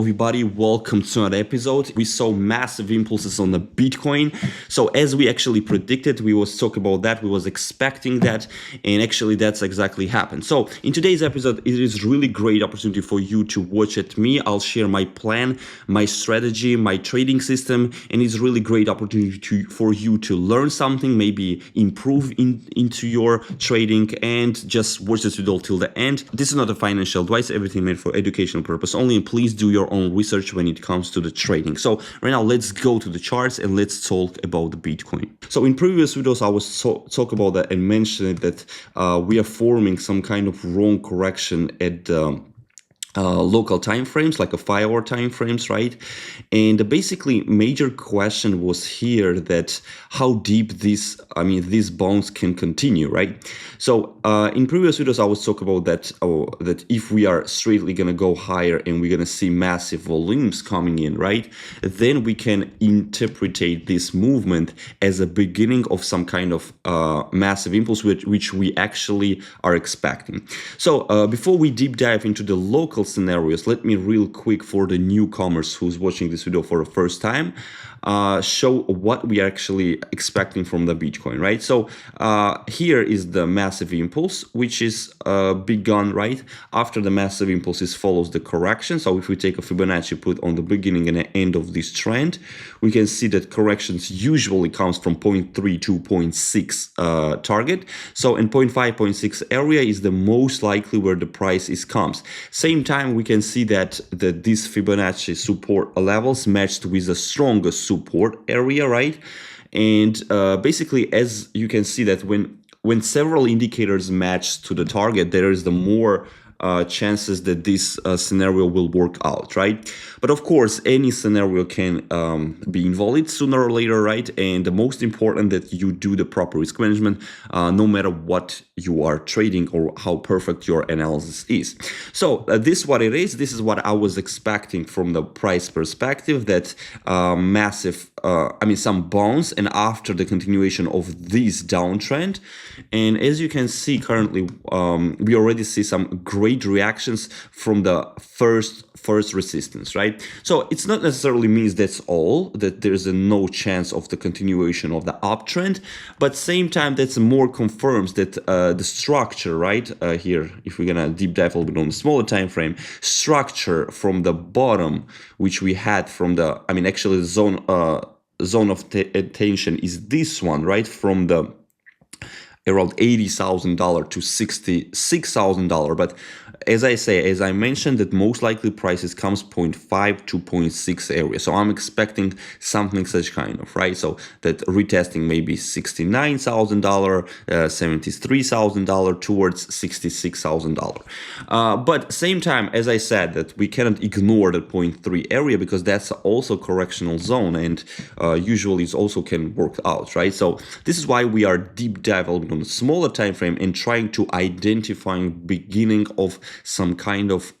Everybody, welcome to another episode. We saw massive impulses on the Bitcoin. So as we actually predicted, we was talking about that, we was expecting that, and actually that's exactly happened. So in today's episode, it is really great opportunity for you to watch at me. I'll share my plan, my strategy, my trading system, and it's really great opportunity for you to learn something, maybe improve into your trading, and just watch this video till the end. This is not a financial advice, everything made for educational purpose only, and please do your own research when it comes to the trading. So right now, let's go to the charts and let's talk about the Bitcoin. So in previous videos, I was talk about that and mentioned that we are forming some kind of wrong correction at the local time frames, like a 5-hour time frames, right? And basically major question was here that how deep these bounce can continue, right? So in previous videos I was talking about that that if we are straightly gonna go higher and we're gonna see massive volumes coming in, right, then we can interpret this movement as a beginning of some kind of massive impulse which we actually are expecting. So before we deep dive into the local scenarios, let me real quick for the newcomers who's watching this video for the first time show what we are actually expecting from the Bitcoin, right? So here is the massive impulse which is begun, right? After the massive impulses follows the correction. So if we take a Fibonacci put on the beginning and the end of this trend, we can see that corrections usually comes from 0.3 to 0.6 target. So in 0.5, 0.6 area is the most likely where the price comes. Same time we can see that these Fibonacci support levels matched with the strongest support area, right? And basically, as you can see that when several indicators match to the target, there is the more chances that this scenario will work out, right? But of course, any scenario can be invalid sooner or later, right? And the most important that you do the proper risk management, no matter what you are trading or how perfect your analysis is. So this is what it is. This is what I was expecting from the price perspective, that massive, some bounce, and after the continuation of this downtrend. And as you can see currently, we already see some great reactions from the first resistance, right? So it's not necessarily means that's all, that there's no chance of the continuation of the uptrend, but same time that's more confirms that the structure, right, here, if we're gonna deep dive a little bit on the smaller time frame, structure from the bottom, which we had from the, actually the zone of tension is this one, right, from the around $80,000 to $66,000. But as I mentioned, that most likely prices comes 0.5 to 0.6 area. So I'm expecting something such kind of, right? So that retesting maybe $69,000, $73,000 towards $66,000. But same time, as I said, that we cannot ignore the 0.3 area because that's also correctional zone, and usually it also can work out, right? So this is why we are deep dive on a smaller time frame and trying to identify beginning of some kind of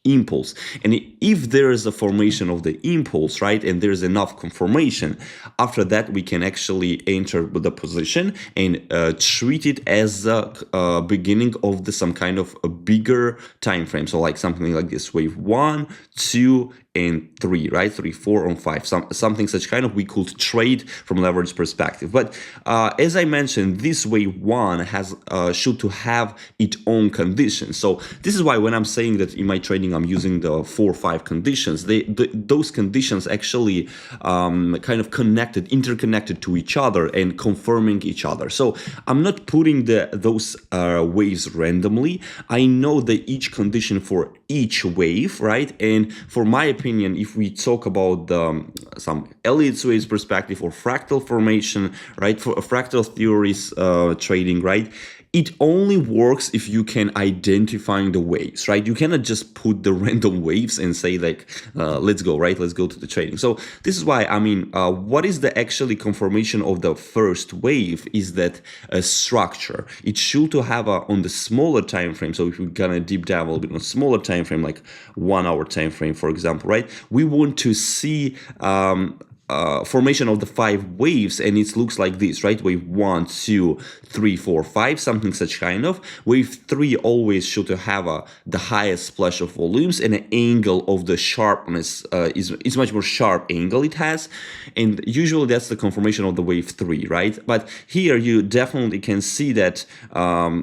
impulse. And if there is a formation of the impulse, right, and there's enough confirmation, after that we can actually enter the position and treat it as a beginning of some kind of a bigger time frame. So like something like this, wave 1, 2 and 3, right? 3, 4 and 5, something such kind of we could trade from leverage perspective. But as I mentioned, this wave 1 has should to have its own conditions. So this is why when I'm saying that in my trading I'm using the 4 or 5 conditions, those conditions actually kind of interconnected to each other and confirming each other. So I'm not putting those waves randomly. I know that each condition for each wave, right? And for my opinion, if we talk about some Elliott waves perspective or fractal formation, right, for fractal theories trading, right, it only works if you can identify the waves, right? You cannot just put the random waves and say like, let's go, right? Let's go to the trading. So this is why, what is the actually confirmation of the first wave is that a structure. It should to have on the smaller time frame. So if we're gonna deep dive a little bit on a smaller time frame, like 1 hour time frame, for example, right? We want to see formation of the 5 waves, and it looks like this, right? Wave 1, 2, 3, 4, 5, something such kind of. Wave 3 always should have the highest splash of volumes, and an angle of the sharpness is much more sharp angle it has, and usually that's the confirmation of the wave 3, right? But here you definitely can see that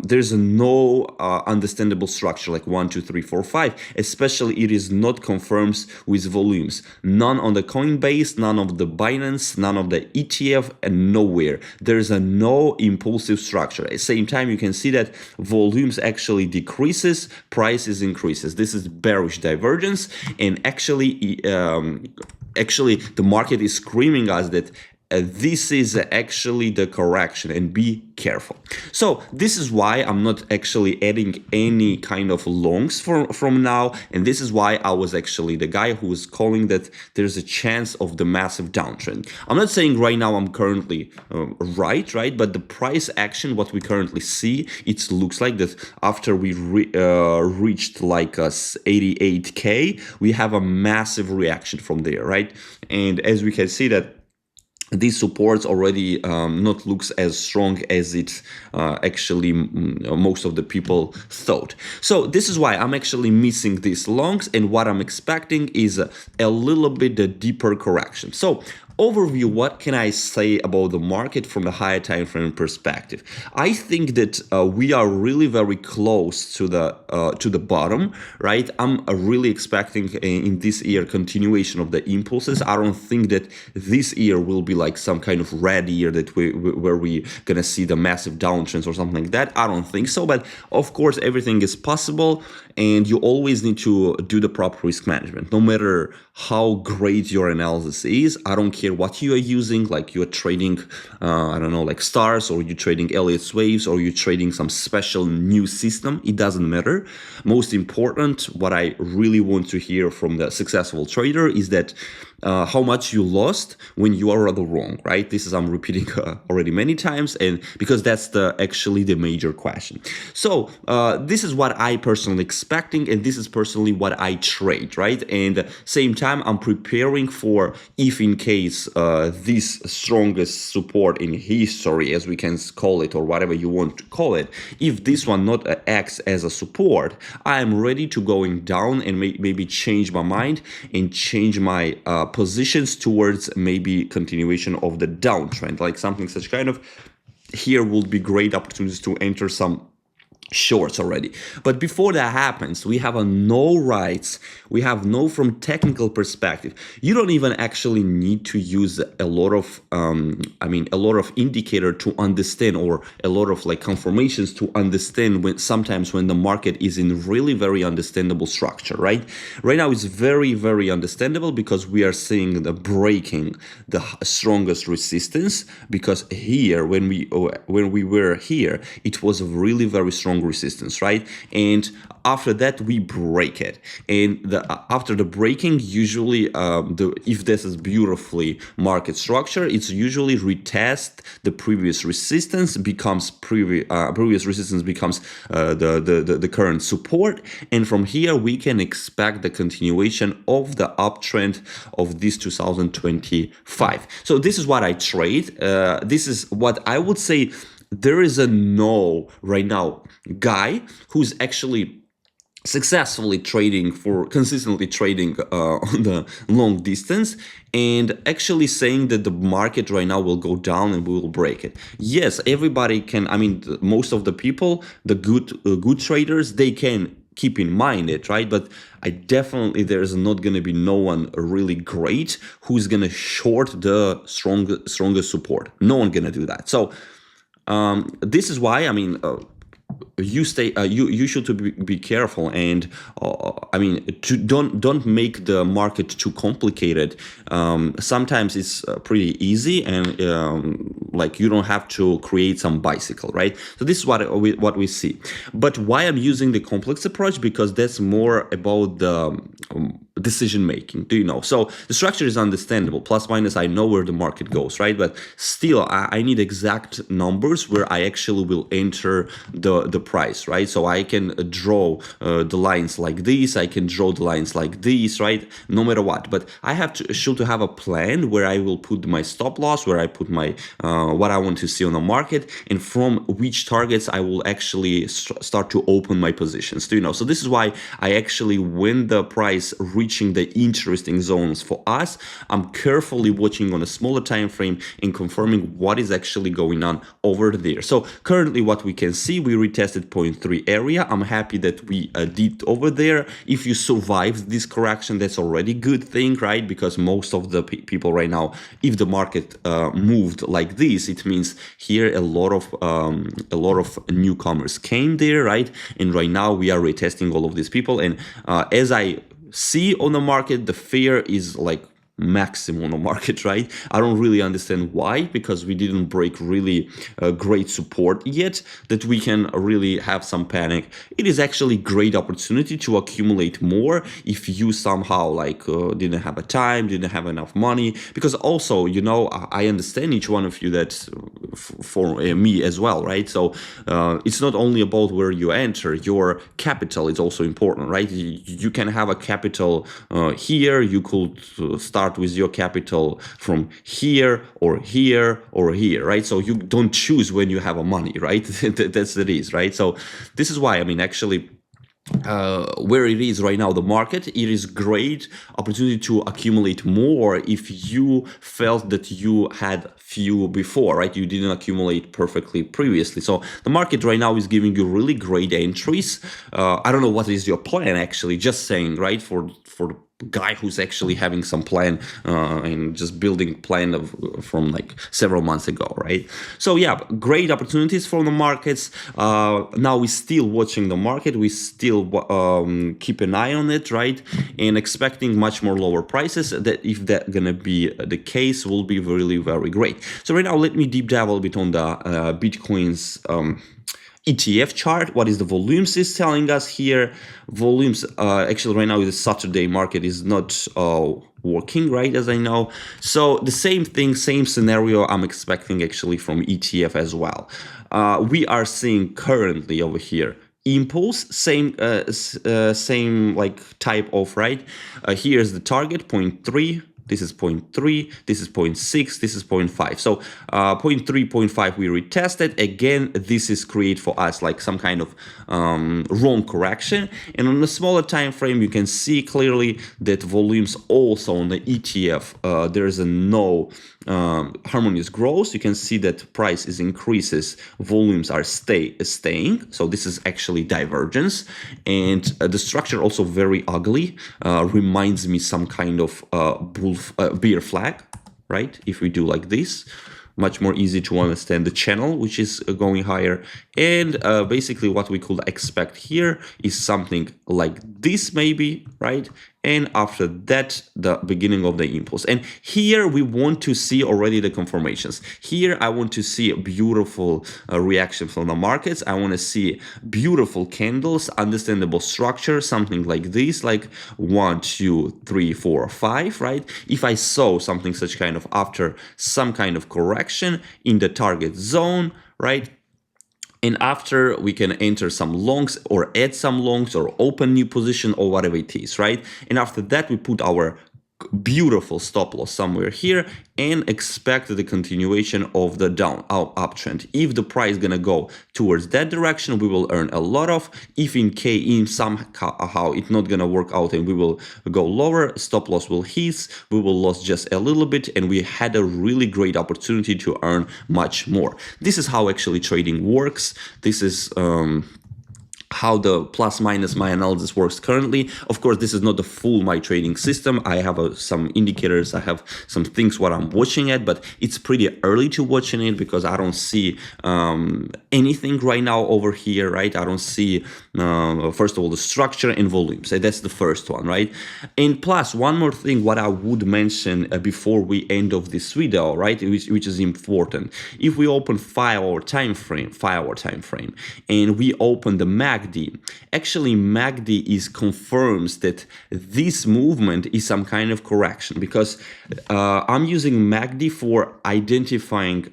there's no understandable structure like 1, 2, 3, 4, 5, especially it is not confirmed with volumes. None on the Coinbase, none of the Binance, none of the ETF, and nowhere. There's a no impulsive structure. At the same time, you can see that volumes actually decreases, prices increases. This is bearish divergence, and actually the market is screaming us that this is actually the correction, and be careful. So this is why I'm not actually adding any kind of longs from now, and this is why I was actually the guy who was calling that there's a chance of the massive downtrend. I'm not saying right now I'm currently right, but the price action, what we currently see, it looks like that after we reached like 88k, we have a massive reaction from there, right? And as we can see that these supports already not looks as strong as it actually most of the people thought. So this is why I'm actually missing these longs, and what I'm expecting is a little bit a deeper correction. So overview, what can I say about the market from the higher time frame perspective? I think that we are really very close to the bottom, right? I'm really expecting in this year continuation of the impulses. I don't think that this year will be like some kind of red year that where we gonna see the massive downtrends or something like that. I don't think so, but of course everything is possible, and you always need to do the proper risk management. No matter how great your analysis is, I don't care what you are using, like you're trading, I don't know, like stars, or you're trading Elliott's waves, or you're trading some special new system, it doesn't matter. Most important, what I really want to hear from the successful trader is that how much you lost when you are rather wrong, right? This is, I'm repeating already many times, and because that's actually the major question. So this is what I personally expecting, and this is personally what I trade, right? And same time, I'm preparing for if in case this strongest support in history, as we can call it, or whatever you want to call it, if this one not acts as a support, I am ready to going down and maybe change my mind and change my positions towards maybe continuation of the downtrend, like something such kind of. Here would be great opportunities to enter some shorts already. But before that happens, we have a no rights, we have no from technical perspective. You don't even actually need to use a lot of a lot of indicator to understand, or a lot of like confirmations to understand when sometimes when the market is in really very understandable structure, right? Right now it's very, very understandable because we are seeing the breaking the strongest resistance, because here when we were here, it was a really very strong resistance, right? And after that we break it, and after the breaking, usually if this is beautifully market structure, it's usually retest the previous resistance, becomes previous resistance becomes the current support, and from here we can expect the continuation of the uptrend of this 2025. So this is what I trade. This is what I would say. There is a no right now guy who's actually successfully consistently trading on the long distance, and actually saying that the market right now will go down and we will break it. Yes, everybody can. I mean, most of the people, the good traders, they can keep in mind it, right? But I definitely, there's not going to be no one really great who's going to short the strongest support. No one going to do that. So this is why, I mean, you should be careful, and don't make the market too complicated. Sometimes it's pretty easy, and like you don't have to create some bicycle, right? So this is what we see. But why I'm using the complex approach, because that's more about decision making, do you know? So the structure is understandable, plus minus, I know where the market goes, right? But still, I need exact numbers where I actually will enter the price, right? So I can draw the lines like this, I can draw the lines like this, right? No matter what, but I have to should have a plan where I will put my stop loss, where I put my what I want to see on the market, and from which targets I will actually start to open my positions, do you know? So this is why I actually, when the price reaching the interesting zones for us, I'm carefully watching on a smaller time frame and confirming what is actually going on over there. So currently what we can see, we retested 0.3 area. I'm happy that we did over there. If you survived this correction, that's already good thing, right? Because most of the people right now, if the market moved like this, it means here a lot of newcomers came there, right? And right now we are retesting all of these people, and as I see on the market, the fear is like maximum on the market, right? I don't really understand why, because we didn't break really great support yet that we can really have some panic. It is actually great opportunity to accumulate more if you somehow like didn't have a time, didn't have enough money, because also, you know, I understand each one of you that for me as well, right? So it's not only about where you enter, your capital is also important, right? You can have a capital here, you could start with your capital from here or here or here, right? So you don't choose when you have a money, right? That's it is, right? So this is why, I mean, actually, where it is right now, the market, it is great opportunity to accumulate more if you felt that you had few before, right? You didn't accumulate perfectly previously. So the market right now is giving you really great entries. I don't know what is your plan, actually, just saying, right? For the guy who's actually having some plan and just building plan from like several months ago, right? So yeah, great opportunities from the markets. Now we're still watching the market, we still keep an eye on it, right? And expecting much more lower prices. That if that gonna be the case, will be really very great. So right now, let me deep dive a little bit on the Bitcoin's ETF chart. What is the volumes is telling us here? Volumes actually right now, the Saturday market is not working, right, as I know. So the same thing, same scenario I'm expecting actually from ETF as well. We are seeing currently over here impulse, same like type of, right? Here's the target 0.3. This is 0.3, this is 0.6, this is 0.5. So 0.3, 0.5 we retested. Again, this is create for us like some kind of wrong correction. And on a smaller time frame, you can see clearly that volumes also on the ETF, there is a no harmonious growth. You can see that price is increases, volumes are staying. So this is actually divergence. And the structure also very ugly, reminds me some kind of bear flag, right? If we do like this, much more easy to understand the channel, which is going higher. And basically what we could expect here is something like this maybe, right? And after that, the beginning of the impulse. And here we want to see already the confirmations. Here I want to see a beautiful reaction from the markets. I want to see beautiful candles, understandable structure, something like this, like 1, 2, 3, 4, 5, right? If I saw something such kind of after some kind of correction in the target zone, right? And after we can enter some longs or add some longs or open new position or whatever it is, right? And after that, we put our beautiful stop loss somewhere here and expect the continuation of the uptrend. If the price is gonna go towards that direction, we will earn a lot of. If in somehow it's not gonna work out and we will go lower, stop loss will hit, we will lose just a little bit, and we had a really great opportunity to earn much more. This is how actually trading works. This is how the plus minus my analysis works currently. Of course, this is not the full my trading system. I have some indicators, I have some things what I'm watching at, but it's pretty early to watching it because I don't see anything right now over here, right? I don't see first of all the structure and volumes. So that's the first one, right? And plus one more thing what I would mention before we end of this video, right, which is important. If we open 5 hour time frame and we open the MACD MACD. Actually, MACD confirms that this movement is some kind of correction, because I'm using MACD for identifying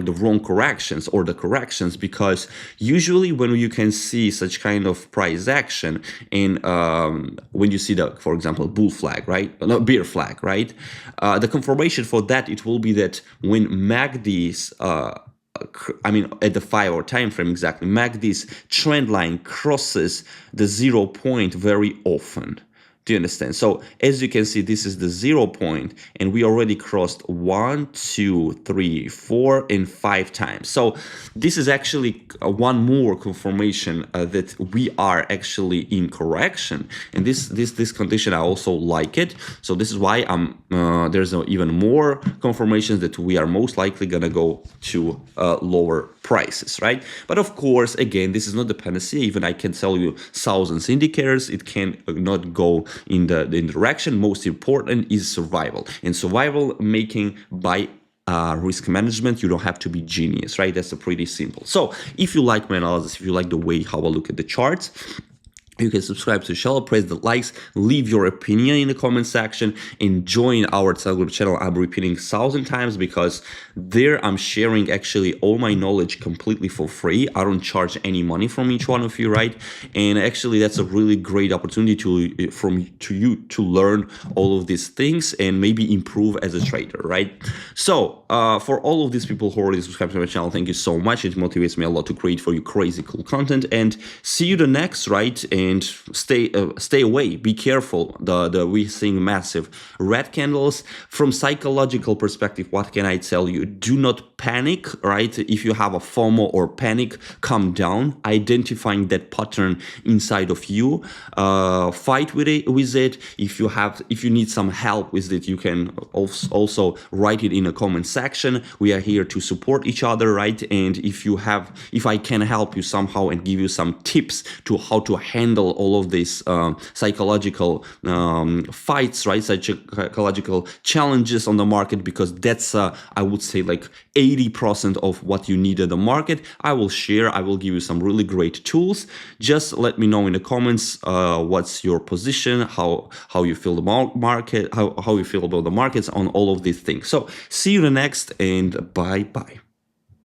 the wrong corrections or the corrections, because usually when you can see such kind of price action in when you see the, for example, bull flag, right, no, bear flag, right, the confirmation for that, it will be that when MACD's at the 5-hour time frame, exactly, MACD's trend line crosses the 0 point very often. Do you understand? So as you can see, this is the 0 point, and we already crossed 1, 2, 3, 4, and 5 times. So this is actually one more confirmation that we are actually in correction, and this condition, I also like it. So this is why there's even more confirmations that we are most likely gonna go to lower prices, right? But of course, again, this is not dependency. Even I can tell you thousands indicators, it can not go in the direction. Most important is survival, and survival making by risk management. You don't have to be genius, right? That's a pretty simple. So if you like my analysis, if you like the way how I look at the charts, you can subscribe to the channel, press the likes, leave your opinion in the comment section, and join our Telegram channel. I'm repeating 1,000 times because there I'm sharing actually all my knowledge completely for free. I don't charge any money from each one of you, right? And actually that's a really great opportunity to you to learn all of these things and maybe improve as a trader, right? So for all of these people who already subscribed to my channel, thank you so much. It motivates me a lot to create for you crazy cool content, and see you the next, right? And stay away, be careful. We're seeing massive red candles. From psychological perspective, what can I tell you? Do not panic, right? If you have a FOMO or panic, calm down, identifying that pattern inside of you, fight with it. If you need some help with it, you can also write it in the comment section. We are here to support each other, right? And if I can help you somehow and give you some tips to how to handle all of these psychological fights, right? Psychological challenges on the market, because that's I would say like 80% of what you need in the market, I will share. I will give you some really great tools. Just let me know in the comments what's your position, how you feel the market, how you feel about the markets on all of these things. So see you the next, and bye bye.